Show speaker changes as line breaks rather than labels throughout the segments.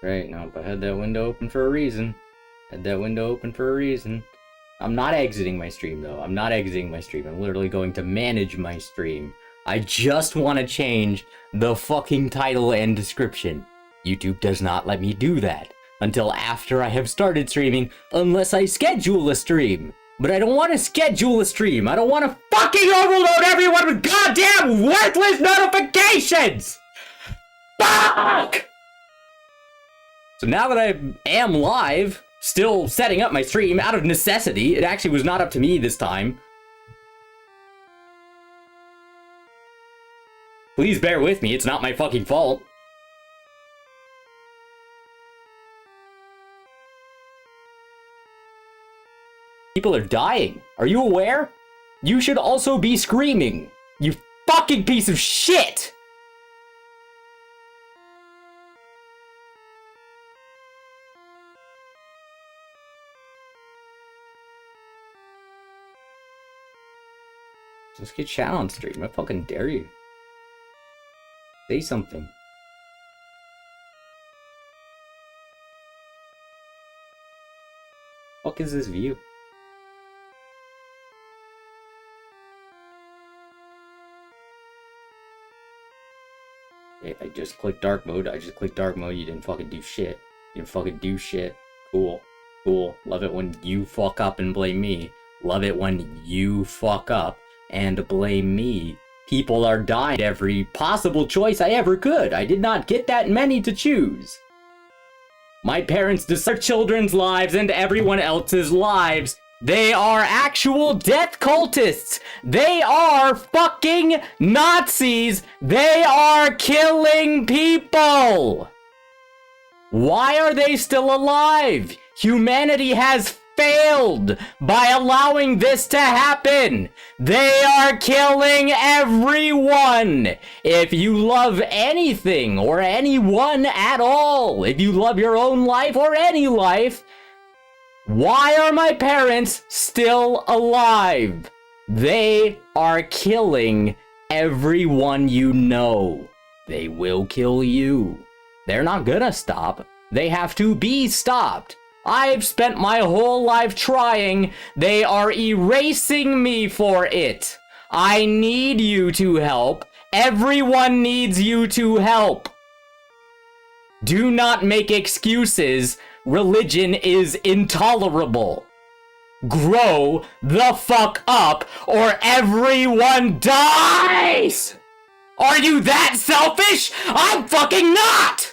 Right, no, I had that window open for a reason. Had that window open for a reason. I'm not exiting my stream, though. I'm not exiting my stream. I'm literally going to manage my stream. I just want to change the fucking title and description. YouTube does not let me do that until after I have started streaming, unless I schedule a stream. But I don't want to schedule a stream. I don't want to fucking overload everyone with goddamn worthless notifications! Fuck! So now that I am live, still setting up my stream out of necessity, it actually was not up to me this time. Please bear with me, it's not my fucking fault. People are dying. Are you aware? You should also be screaming. You fucking piece of shit! Just get chat on stream. I fucking dare you. Say something. Fuck is this view? I just clicked dark mode. I just clicked dark mode. You didn't fucking do shit. You didn't fucking do shit. Cool. Cool. Love it when you fuck up and blame me. Love it when you fuck up and blame me. People are dying. Every possible choice I ever could. I did not get that many to choose. My parents deserve children's lives and everyone else's lives. They are actual death cultists. They are fucking Nazis. They are killing people. Why are they still alive? Humanity has failed by allowing this to happen. They are killing everyone. If you love anything or anyone at all, if you love your own life or any life, why are my parents still alive? They are killing everyone you know. They will kill you. They're not gonna stop. They have to be stopped. I've spent my whole life trying. They are erasing me for it. I need you to help. Everyone needs you to help. Do not make excuses. Religion is intolerable. Grow the fuck up or everyone dies! Are you that selfish? I'm fucking not!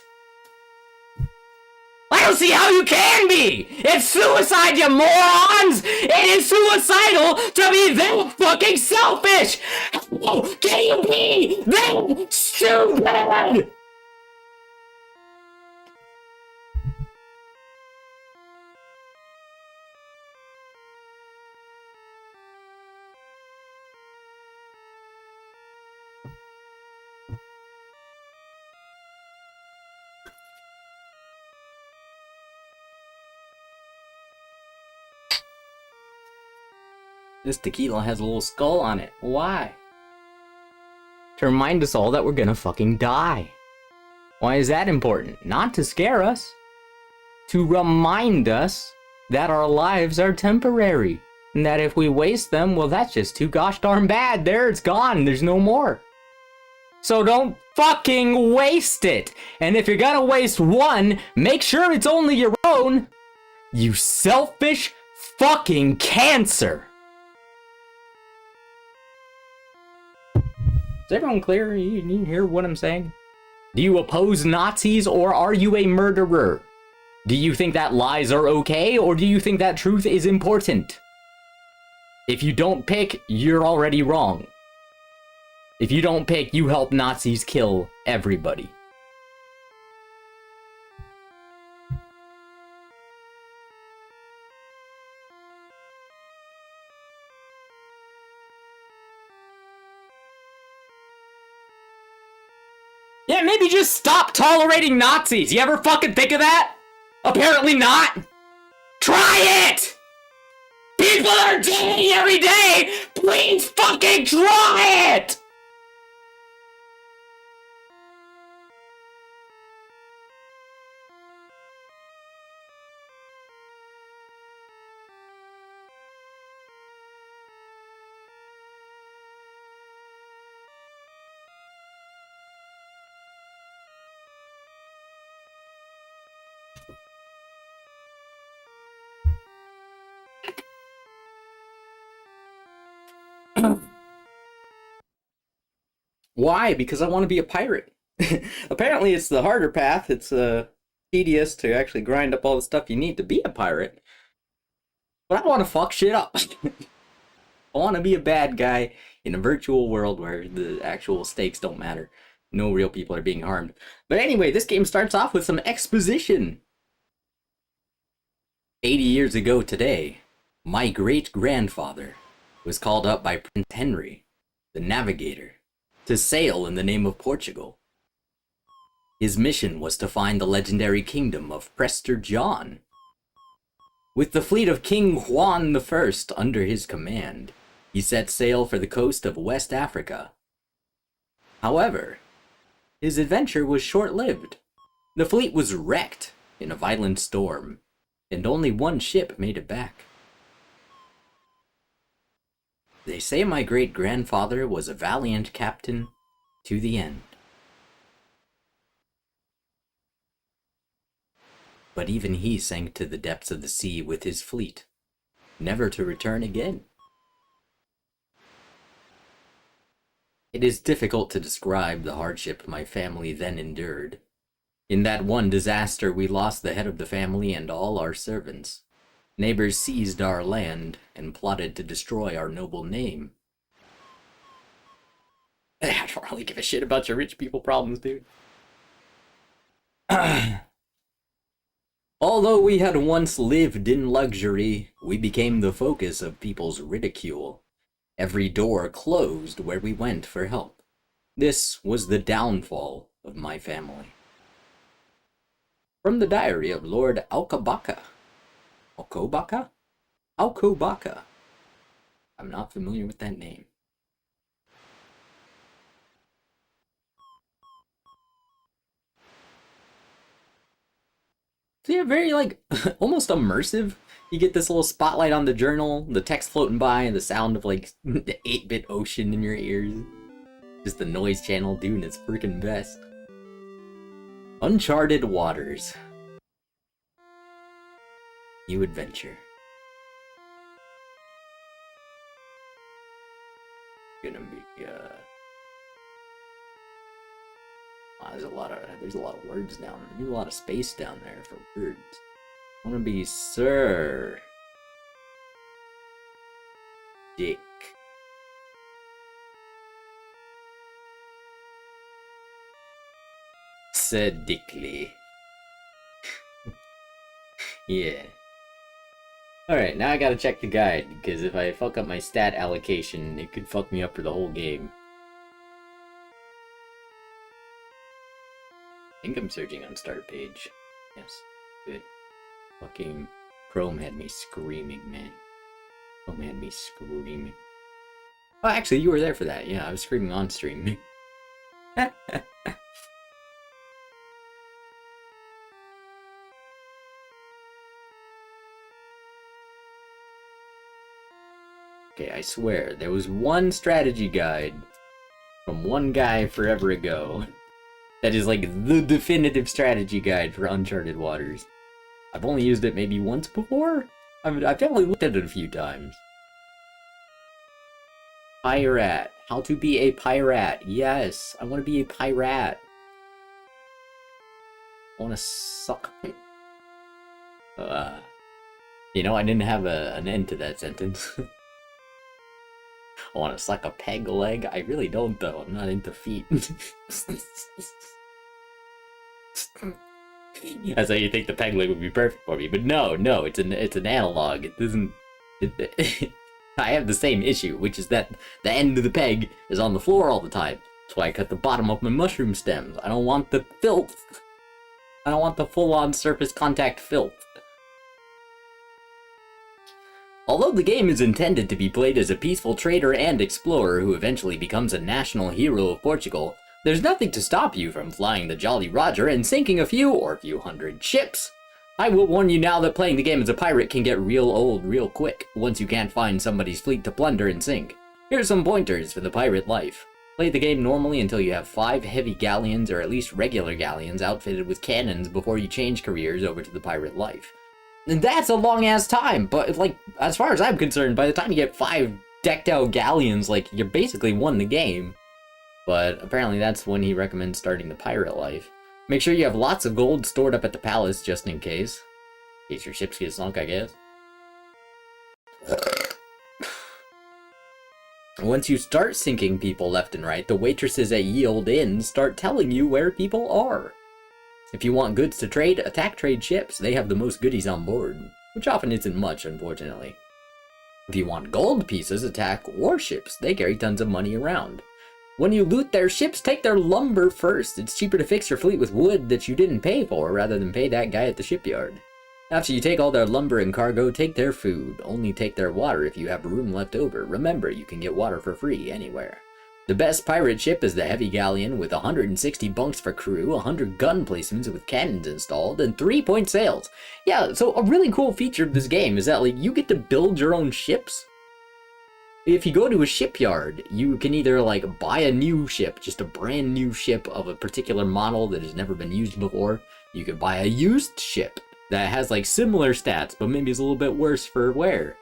I don't see how you can be! It's suicide, you morons! It is suicidal to be that fucking selfish! How can you be that stupid? This tequila has a little skull on it. Why? To remind us all that we're gonna fucking die. Why is that important? Not to scare us. To remind us that our lives are temporary. And that if we waste them, well, that's just too gosh darn bad. There, it's gone. There's no more. So don't fucking waste it. And if you're gonna waste one, make sure it's only your own. You selfish fucking cancer. Is everyone clear? You hear what I'm saying? Do you oppose Nazis or are you a murderer? Do you think that lies are okay or do you think that truth is important? If you don't pick, you're already wrong. If you don't pick, you help Nazis kill everybody. Yeah, maybe just stop tolerating Nazis. You ever fucking think of that? Apparently not. Try it! People are dying every day! Please fucking try it! Why? Because I want to be a pirate. Apparently, it's the harder path. It's tedious to actually grind up all the stuff you need to be a pirate. But I want to fuck shit up. I want to be a bad guy in a virtual world where the actual stakes don't matter. No real people are being harmed. But anyway, this game starts off with some exposition. 80 years ago today, my great-grandfather was called up by Prince Henry, the navigator, to sail in the name of Portugal. His mission was to find the legendary kingdom of Prester John. With the fleet of King Juan I under his command, he set sail for the coast of West Africa. However, his adventure was short-lived. The fleet was wrecked in a violent storm, and only one ship made it back. They say my great-grandfather was a valiant captain to the end. But even he sank to the depths of the sea with his fleet, never to return again. It is difficult to describe the hardship my family then endured. In that one disaster, we lost the head of the family and all our servants. Neighbors seized our land and plotted to destroy our noble name. I don't really give a shit about your rich people problems, dude. Although we had once lived in luxury, we became the focus of people's ridicule. Every door closed where we went for help. This was the downfall of my family. From the diary of Lord Alcobaca. Alcobaca? Alcobaca. I'm not familiar with that name. So yeah, very, like, almost immersive. You get this little spotlight on the journal, the text floating by, and the sound of, like, the 8-bit ocean in your ears. Just the noise channel doing its freaking best. Uncharted waters. New adventure. Gonna be, wow, there's a lot of words down there. There's a lot of space down there for words. I wanna be Sir Dick. Sir Dickley. Yeah. Alright, now I gotta check the guide, because if I fuck up my stat allocation, it could fuck me up for the whole game. I think I'm searching on start page. Yes, good. Fucking Chrome had me screaming, man. Chrome had me screaming. Oh, actually, you were there for that. Yeah, I was screaming on stream. Okay, I swear, there was one strategy guide from one guy forever ago that is like the definitive strategy guide for Uncharted Waters. I've only used it maybe once before? I've definitely looked at it a few times. Pirate. How to be a pirate. Yes, I want to be a pirate. I want to suck. You know, I didn't have an end to that sentence. I want to suck a peg leg? I really don't, though. I'm not into feet. That's how you think the peg leg would be perfect for me. But no, it's an analog. It doesn't... I have the same issue, which is that the end of the peg is on the floor all the time. That's why I cut the bottom of my mushroom stems. I don't want the filth. I don't want the full-on surface contact filth. Although the game is intended to be played as a peaceful trader and explorer who eventually becomes a national hero of Portugal, there's nothing to stop you from flying the Jolly Roger and sinking a few hundred ships. I will warn you now that playing the game as a pirate can get real old real quick, once you can't find somebody's fleet to plunder and sink. Here's some pointers for the pirate life. Play the game normally until you have 5 heavy galleons or at least regular galleons outfitted with cannons before you change careers over to the pirate life. And that's a long-ass time, but, like, as far as I'm concerned, by the time you get 5 decked out galleons, like, you basically won the game. But apparently that's when he recommends starting the pirate life. Make sure you have lots of gold stored up at the palace, just in case. In case your ships get sunk, I guess. Once you start sinking people left and right, the waitresses at ye olde inns start telling you where people are. If you want goods to trade, attack trade ships. They have the most goodies on board, which often isn't much, unfortunately. If you want gold pieces, attack warships. They carry tons of money around. When you loot their ships, take their lumber first. It's cheaper to fix your fleet with wood that you didn't pay for, rather than pay that guy at the shipyard. After you take all their lumber and cargo, take their food. Only take their water if you have room left over. Remember, you can get water for free anywhere. The best pirate ship is the Heavy Galleon with 160 bunks for crew, 100 gun placements with cannons installed, and 3-point sails. Yeah, so a really cool feature of this game is that, like, you get to build your own ships. If you go to a shipyard, you can either, like, buy a new ship, just a brand new ship of a particular model that has never been used before. You could buy a used ship that has, like, similar stats, but maybe is a little bit worse for wear.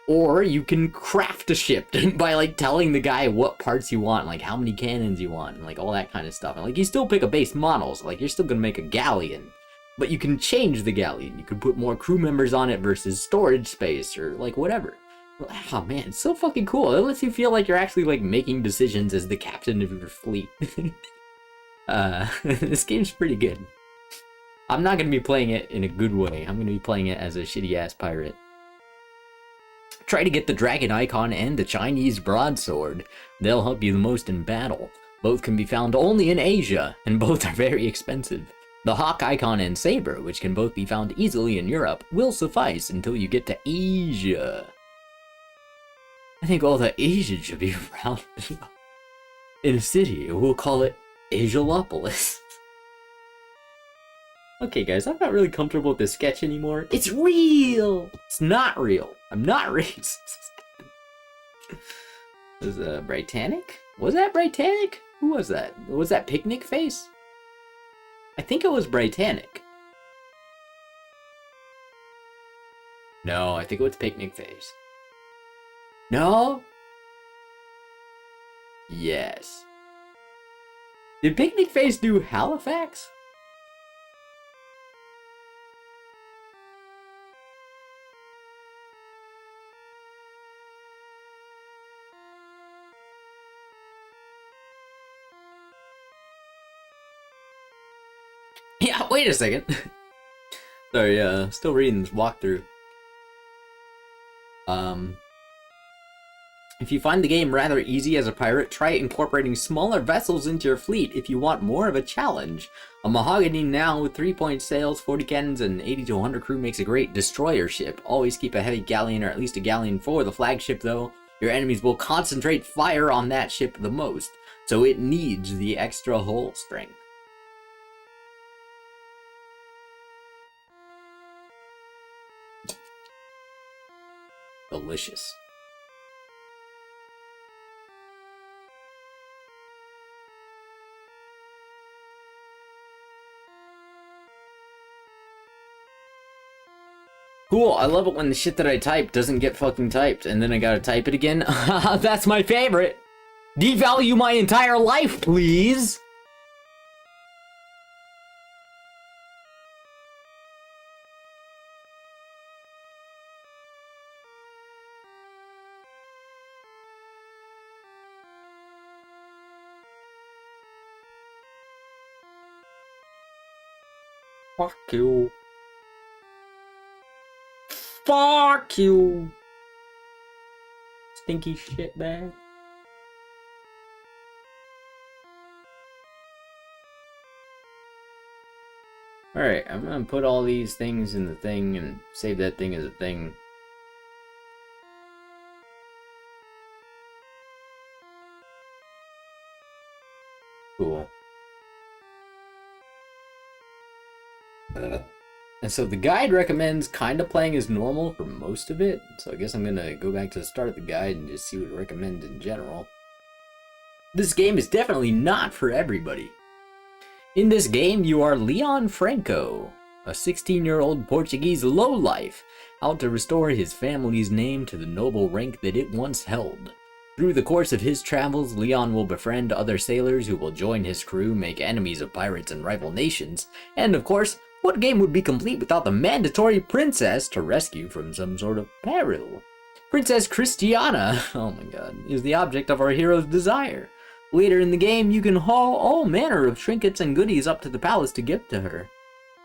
Or you can craft a ship by, like, telling the guy what parts you want, like, how many cannons you want, and, like, all that kind of stuff. And, like, you still pick a base model, so, like, you're still gonna make a galleon. But you can change the galleon. You can put more crew members on it versus storage space, or, like, whatever. Oh, man, it's so fucking cool. It lets you feel like you're actually, like, making decisions as the captain of your fleet. This game's pretty good. I'm not gonna be playing it in a good way. I'm gonna be playing it as a shitty-ass pirate. Try to get the dragon icon and the Chinese broadsword. They'll help you the most in battle. Both can be found only in Asia, and both are very expensive. The hawk icon and saber, which can both be found easily in Europe, will suffice until you get to Asia. I think all the Asians should be around in a city. We'll call it Asialopolis. Okay, guys, I'm not really comfortable with this sketch anymore. It's real! It's not real. I'm not racist. Was Britannic? Was that Britannic? Who was that? Was that Picnic Face? I think it was Britannic. No, I think it was Picnic Face. No? Yes. Did Picnic Face do Halifax? Yeah, wait a second. Sorry, still reading this walkthrough. If you find the game rather easy as a pirate, try incorporating smaller vessels into your fleet if you want more of a challenge. A mahogany now with 3-point sails, 40 cannons, and 80 to 100 crew makes a great destroyer ship. Always keep a heavy galleon or at least a galleon for the flagship though. Your enemies will concentrate fire on that ship the most, so it needs the extra hull strength. Delicious. Cool, I love it when the shit that I type doesn't get fucking typed, and then I gotta type it again. That's my favorite! Devalue my entire life, please! Fuck you. Fuck you. Stinky shit bag. Alright, I'm gonna put all these things in the thing and save that thing as a thing. Cool. And so the guide recommends kind of playing as normal for most of it, so I guess I'm gonna go back to the start of the guide and just see what it recommends in general. This game is definitely not for everybody. In this game, you are Leon Franco. a 16-year-old Portuguese lowlife, out to restore his family's name to the noble rank that it once held. Through the course of his travels, Leon will befriend other sailors who will join his crew, make enemies of pirates and rival nations, and of course, what game would be complete without the mandatory princess to rescue from some sort of peril? Princess Christiana, oh my god, is the object of our hero's desire. Later in the game, you can haul all manner of trinkets and goodies up to the palace to give to her.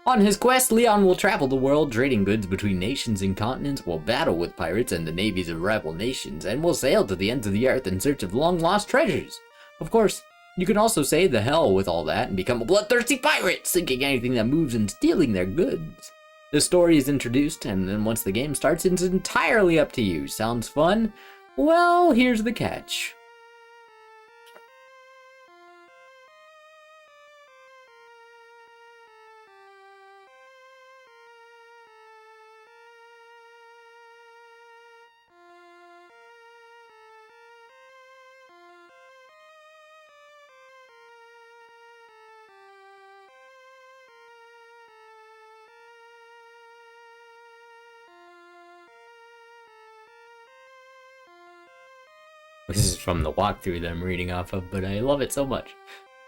On his quest, Leon will travel the world, trading goods between nations and continents, will battle with pirates and the navies of rival nations, and will sail to the ends of the earth in search of long-lost treasures. Of course, you can also say the hell with all that and become a bloodthirsty pirate, sinking anything that moves and stealing their goods. The story is introduced, and then once the game starts, it's entirely up to you. Sounds fun? Well, here's the catch. This is from the walkthrough that I'm reading off of, but I love it so much.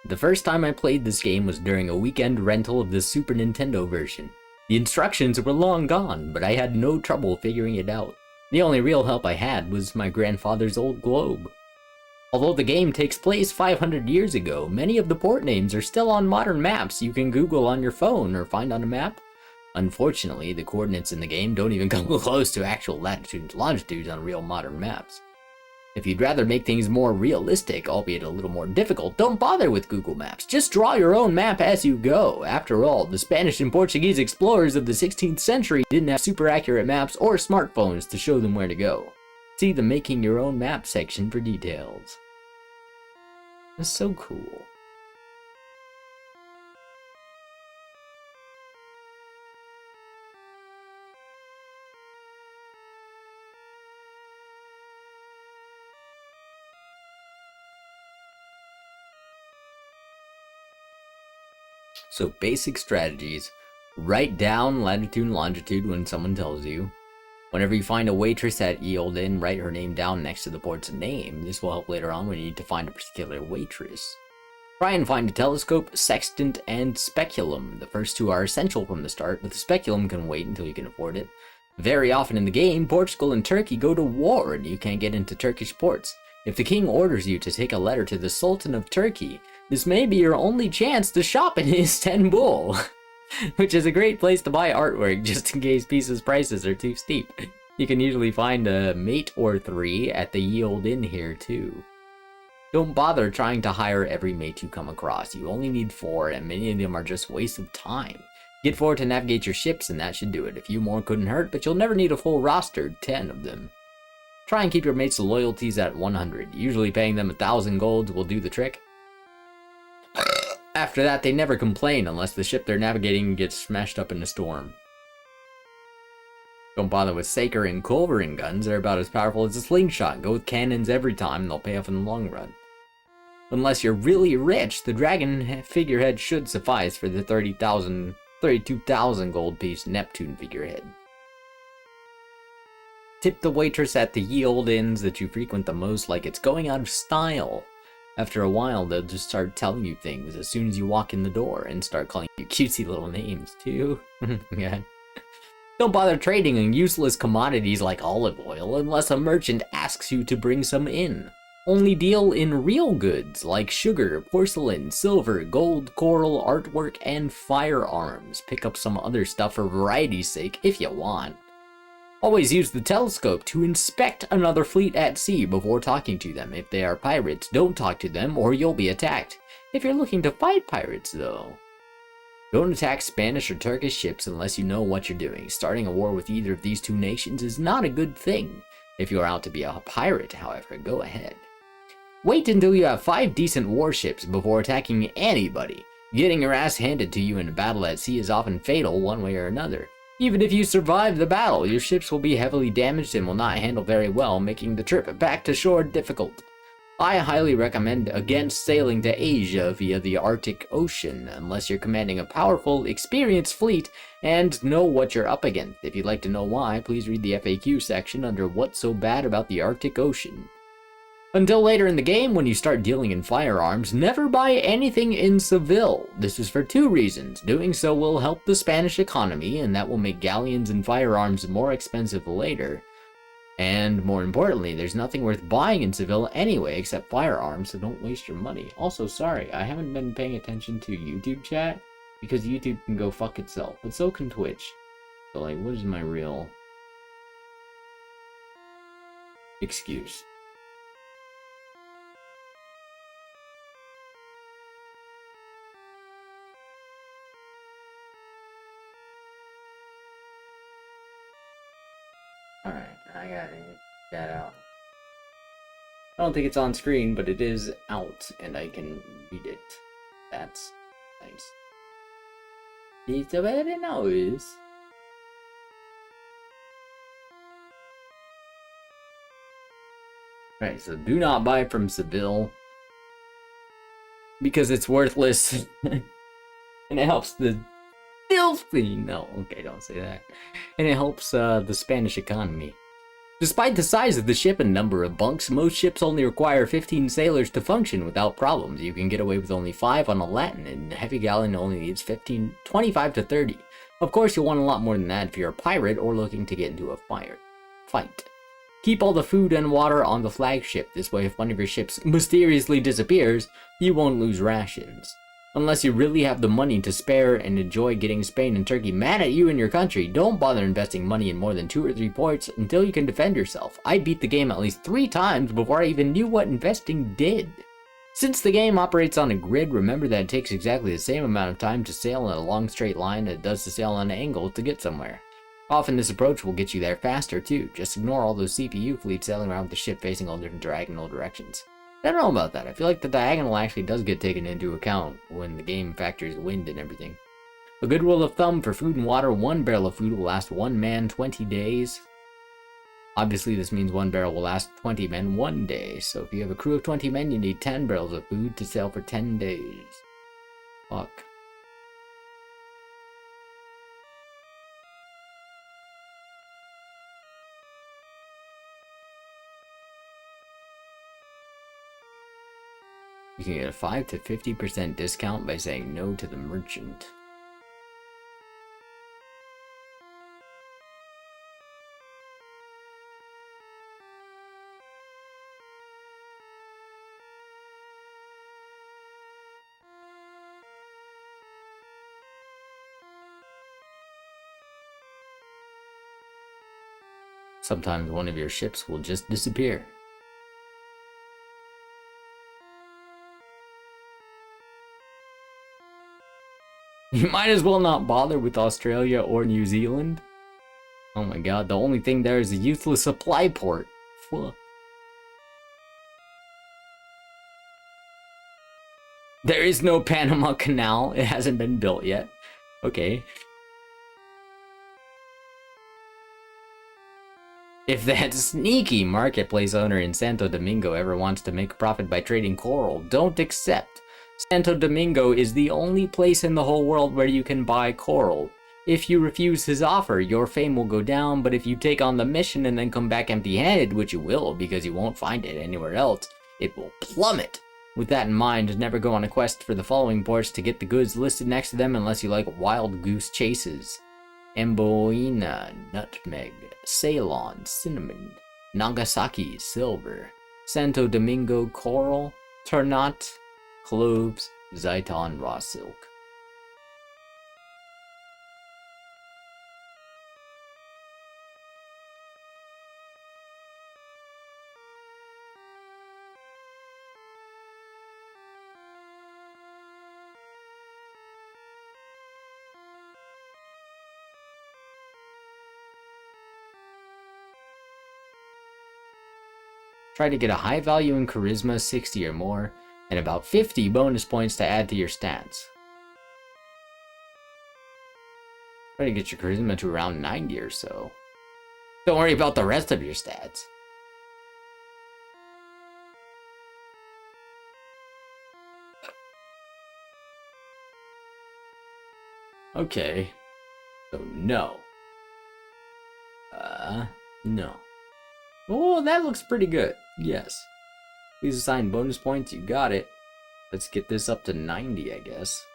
The first time I played this game was during a weekend rental of the Super Nintendo version. The instructions were long gone, but I had no trouble figuring it out. The only real help I had was my grandfather's old globe. Although the game takes place 500 years ago, many of the port names are still on modern maps you can Google on your phone or find on a map. Unfortunately, the coordinates in the game don't even come close to actual latitudes and longitudes on real modern maps. If you'd rather make things more realistic, albeit a little more difficult, don't bother with Google Maps. Just draw your own map as you go. After all, the Spanish and Portuguese explorers of the 16th century didn't have super accurate maps or smartphones to show them where to go. See the Making Your Own Map section for details. That's so cool. So basic strategies. Write down latitude and longitude when someone tells you. Whenever you find a waitress at Ye Olde Inn, write her name down next to the port's name. This will help later on when you need to find a particular waitress. Try and find a telescope, sextant, and speculum. The first two are essential from the start, but the speculum can wait until you can afford it. Very often in the game, Portugal and Turkey go to war and you can't get into Turkish ports. If the king orders you to take a letter to the Sultan of Turkey, this may be your only chance to shop in Istanbul, which is a great place to buy artwork just in case pieces' prices are too steep. You can usually find a mate or three at the Ye Olde Inn here too. Don't bother trying to hire every mate you come across. You only need 4 and many of them are just waste of time. Get 4 to navigate your ships and that should do it. A few more couldn't hurt, but you'll never need a full roster, 10 of them. Try and keep your mates' loyalties at 100. Usually paying them 1,000 golds will do the trick. After that, they never complain unless the ship they're navigating gets smashed up in a storm. Don't bother with Saker and Culverin guns, they're about as powerful as a slingshot. Go with cannons every time, they'll pay off in the long run. Unless you're really rich, the dragon figurehead should suffice for the 32,000 gold piece Neptune figurehead. Tip the waitress at the Ye Olde Inns that you frequent the most like it's going out of style. After a while, they'll just start telling you things as soon as you walk in the door and start calling you cutesy little names, too. Yeah. Don't bother trading in useless commodities like olive oil unless a merchant asks you to bring some in. Only deal in real goods like sugar, porcelain, silver, gold, coral, artwork, and firearms. Pick up some other stuff for variety's sake if you want. Always use the telescope to inspect another fleet at sea before talking to them. If they are pirates, don't talk to them or you'll be attacked. If you're looking to fight pirates, though, don't attack Spanish or Turkish ships unless you know what you're doing. Starting a war with either of these two nations is not a good thing. If you're out to be a pirate, however, go ahead. Wait until you have 5 decent warships before attacking anybody. Getting your ass handed to you in a battle at sea is often fatal one way or another. Even if you survive the battle, your ships will be heavily damaged and will not handle very well, making the trip back to shore difficult. I highly recommend against sailing to Asia via the Arctic Ocean, unless you're commanding a powerful, experienced fleet and know what you're up against. If you'd like to know why, please read the FAQ section under What's So Bad About the Arctic Ocean. Until later in the game, when you start dealing in firearms, never buy anything in Seville. This is for 2 reasons. Doing so will help the Spanish economy, and that will make galleons and firearms more expensive later. And more importantly, there's nothing worth buying in Seville anyway except firearms, so don't waste your money. Also, sorry, I haven't been paying attention to YouTube chat, because YouTube can go fuck itself, but so can Twitch. So like, what is my real excuse? Alright, I gotta get that out. I don't think it's on screen, but it is out, and I can read it. That's nice. It's very nice. Right, so do not buy from Seville, because it's worthless, and it helps the filthy. No, okay, don't say that. And it helps the Spanish economy. Despite the size of the ship and number of bunks, most ships only require 15 sailors to function without problems. You can get away with only 5 on a Latin, and a heavy galleon only needs 25 to 30. Of course, you'll want a lot more than that if you're a pirate or looking to get into a fight. Keep all the food and water on the flagship. This way, if one of your ships mysteriously disappears, you won't lose rations. Unless you really have the money to spare and enjoy getting Spain and Turkey mad at you and your country, don't bother investing money in more than 2 or 3 ports until you can defend yourself. I beat the game at least 3 times before I even knew what investing did. Since the game operates on a grid, remember that it takes exactly the same amount of time to sail in a long straight line as it does to sail on an angle to get somewhere. Often this approach will get you there faster too. Just ignore all those CPU fleets sailing around with the ship facing all different diagonal directions. I don't know about that. I feel like the diagonal actually does get taken into account when the game factors wind and everything. A good rule of thumb for food and water: 1 barrel of food will last 1 man 20 days. Obviously this means 1 barrel will last 20 men 1 day, so if you have a crew of 20 men, you need 10 barrels of food to sail for 10 days. Fuck. You can get a 5 to 50% discount by saying no to the merchant. Sometimes one of your ships will just disappear. You might as well not bother with Australia or New Zealand. Oh my god, the only thing there is a useless supply port. Fuck. There is no Panama Canal. It hasn't been built yet. Okay. If that sneaky marketplace owner in Santo Domingo ever wants to make a profit by trading coral, don't accept. Santo Domingo is the only place in the whole world where you can buy coral. If you refuse his offer, your fame will go down, but if you take on the mission and then come back empty-handed, which you will because you won't find it anywhere else, it will plummet. With that in mind, never go on a quest for the following ports to get the goods listed next to them unless you like wild goose chases: Amboina, nutmeg; Ceylon, cinnamon; Nagasaki, silver; Santo Domingo, coral; Ternate, cloves; Zaitan, raw silk. Try to get a high value in charisma, 60 or more, and about 50 bonus points to add to your stats. Try to get your charisma to around 90 or so. Don't worry about the rest of your stats. Okay. So no. No. Oh, that looks pretty good. Yes. Please assign bonus points. You got it. Let's get this up to 90, I guess.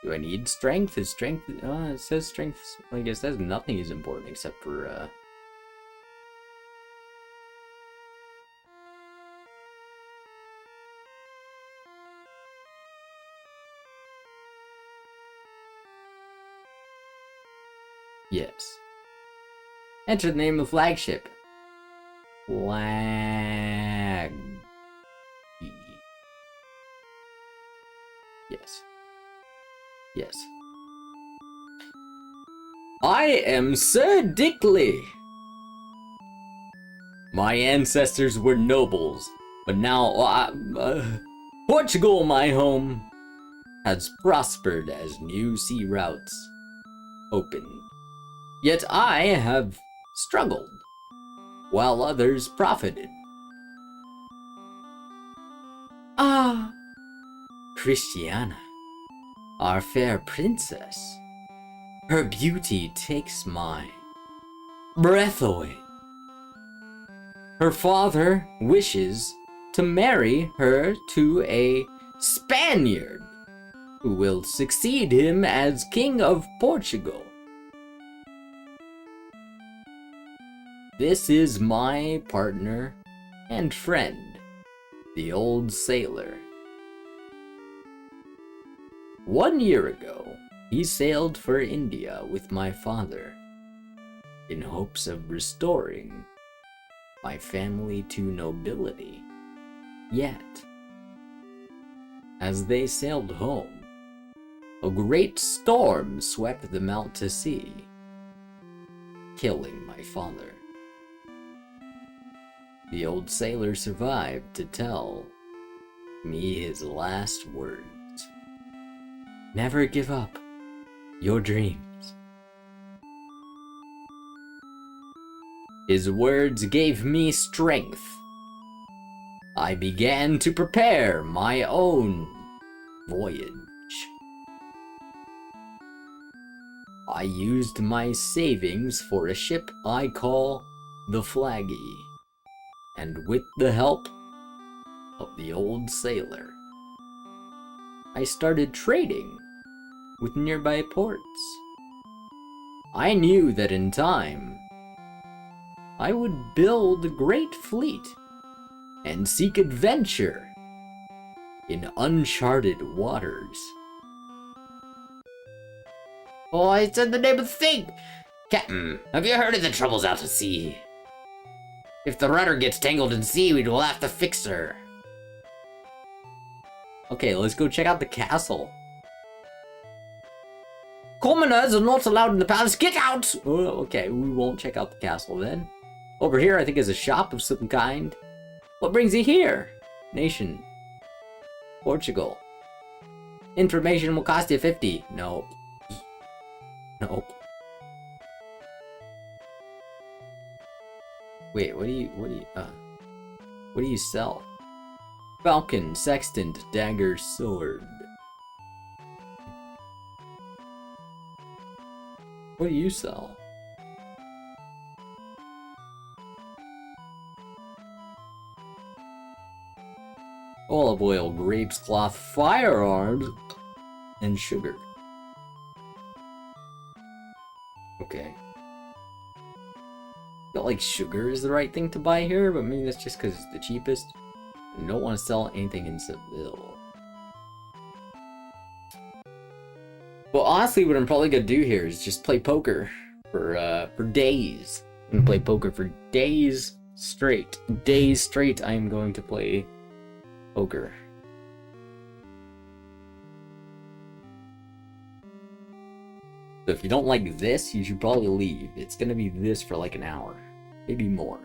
Do I need strength? Is strength... it says strength... Like, it says nothing is important except for, Yes. Enter the name of the flagship. Flag... Yes. Yes. I am Sir Dickley! My ancestors were nobles, but now Portugal, my home, has prospered as new sea routes opened. Yet I have struggled, while others profited. Ah, Christiana, our fair princess. Her beauty takes my breath away. Her father wishes to marry her to a Spaniard who will succeed him as King of Portugal. This is my partner and friend, the old sailor. 1 year ago, he sailed for India with my father, in hopes of restoring my family to nobility. Yet, as they sailed home, a great storm swept them out to sea, killing my father. The old sailor survived to tell me his last words. Never give up your dreams. His words gave me strength. I began to prepare my own voyage. I used my savings for a ship I call the Flaggy, and with the help of the old sailor, I started trading with nearby ports. I knew that in time, I would build a great fleet and seek adventure in uncharted waters. Oh, I said the name of the thing! Captain, have you heard of the troubles out at sea? If the rudder gets tangled in seaweed, we'll have to fix her. Okay, let's go check out the castle. Commoners are not allowed in the palace. Get out! Oh, okay, we won't check out the castle then. Over here, I think, is a shop of some kind. What brings you here? Nation. Portugal. Information will cost you 50. Nope. Nope. Wait, what do you sell? Falcon, sextant, dagger, sword. What do you sell? Olive oil, grapes, cloth, firearms, and sugar. Okay. Felt like sugar is the right thing to buy here, but maybe that's just because it's the cheapest. I don't want to sell anything in Seville. Well, honestly, what I'm probably gonna do here is just play poker for days. I'm gonna play poker for days straight. Days straight, I am going to play poker. So if you don't like this, you should probably leave. It's gonna be this for like an hour, maybe more.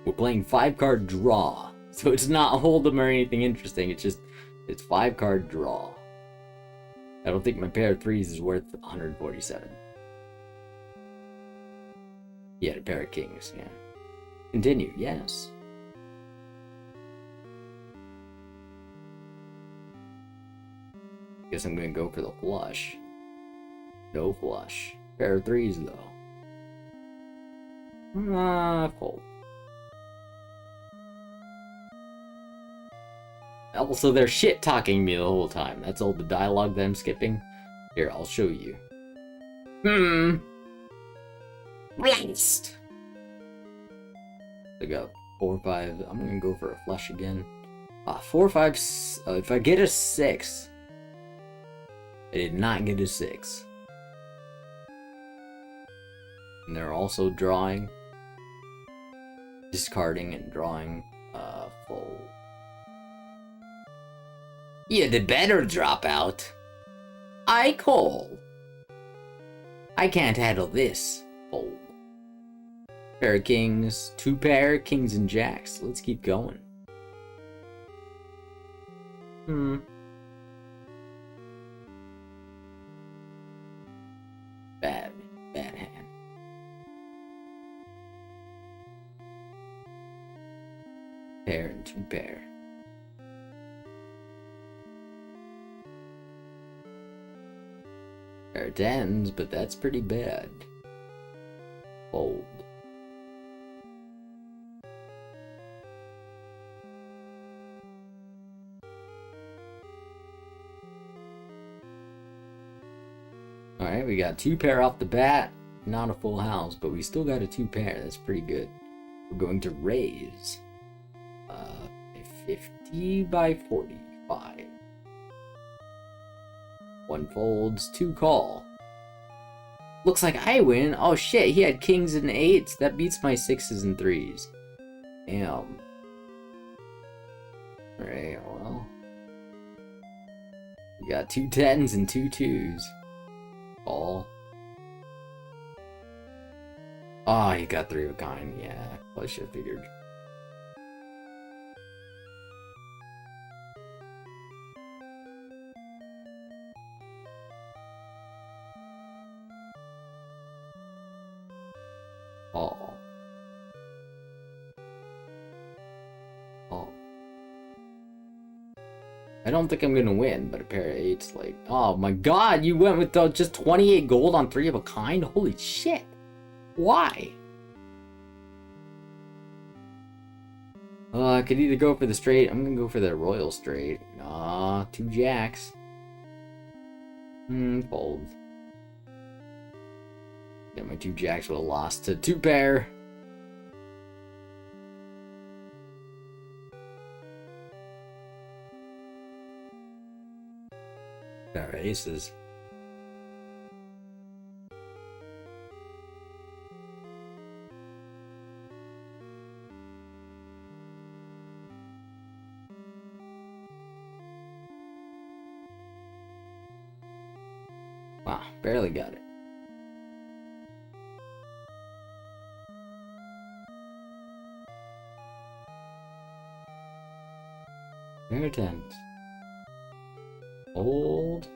We're playing 5-card draw, so it's not hold'em or anything interesting. It's 5-card draw. I don't think my pair of threes is worth 147. Yeah, the pair of kings, yeah. Continue, yes. Guess I'm gonna go for the flush. No flush. Pair of threes, though. Fold. Also, they're shit-talking me the whole time. That's all the dialogue that I'm skipping. Here, I'll show you. Blast! I got 4 or 5. I'm gonna go for a flush again. 4 or 5. If I get a 6, I did not get a 6. And they're also drawing, discarding, and drawing. Fold. You'd better drop out. I call. I can't handle this. Fold. Pair of kings. 2 pair, kings and jacks. Let's keep going. Bad hand. Pair and 2 pair. Pair of tens, but that's pretty bad. Fold. Alright, we got 2 pair off the bat. Not a full house, but we still got a 2 pair. That's pretty good. We're going to raise. 50 by 45. 1 folds, 2 call. Looks like I win. Oh shit, he had kings and 8s. That beats my 6s and 3s. Damn. Alright, well. We got 2 10s and 2 2s. Call. Oh, he got 3 of a kind. Yeah, I should have figured. Oh. I don't think I'm gonna win, but a pair of 8s, like, oh my god, you went with just 28 gold on 3 of a kind? Holy shit. Why? I could either go for the straight. I'm gonna go for the royal straight. 2 jacks. Fold. Yeah, my 2 jacks would have lost to 2 pair. Pair of aces. Wow, barely got it. Pair of 10s. Old.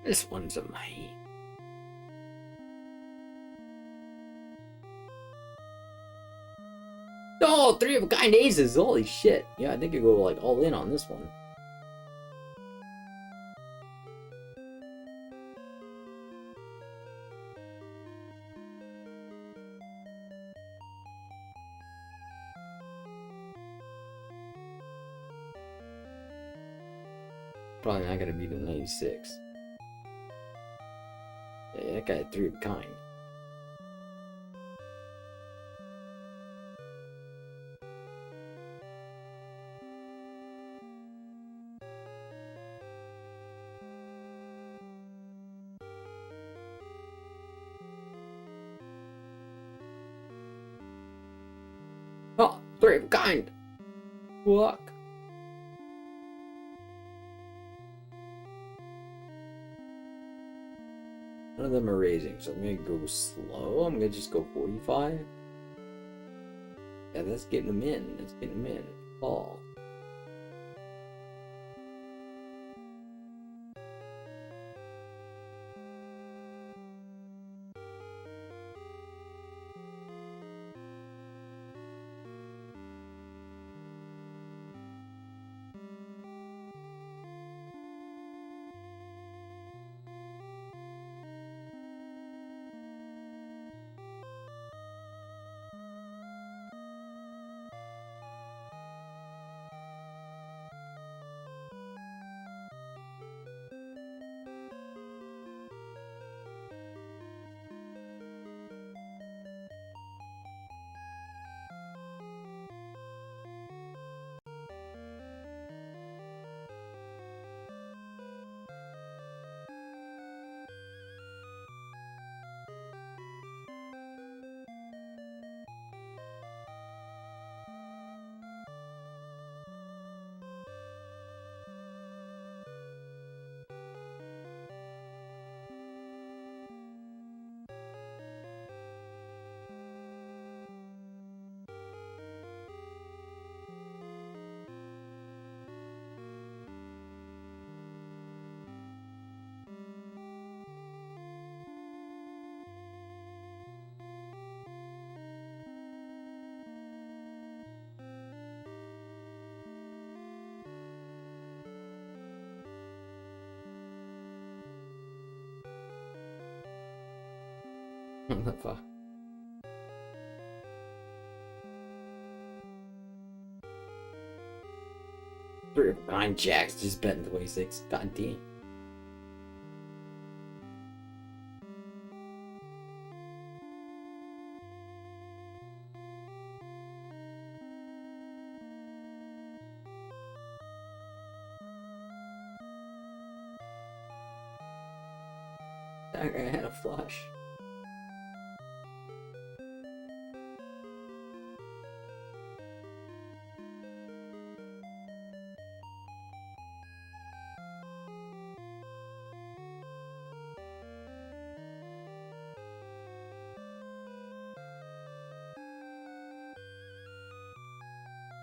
This one's a mine. Oh, 3 of a kind aces! Holy shit! Yeah, I think I go like all in on this one. Probably not gonna be the 96. Yeah, that guy had 3 of a kind. Oh, 3 of a kind! Fuck. None of them are raising, so I'm gonna go slow. I'm gonna just go 45. Yeah, that's getting them in. That's getting them in. Fall. What the fuck? Three of 9 jacks, just betting 26. God damn. That guy had a flush.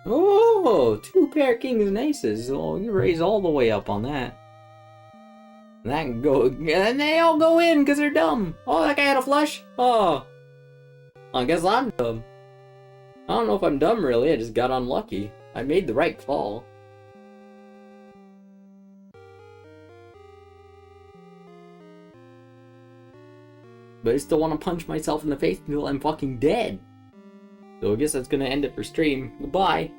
Oh, 2 pair kings and aces. Oh, you raise all the way up on that. And that can go, and they all go in because they're dumb. Oh, that guy had a flush. Oh, I guess I'm dumb. I don't know if I'm dumb really. I just got unlucky. I made the right call. But I still want to punch myself in the face until I'm fucking dead. So I guess that's gonna end it for stream. Goodbye.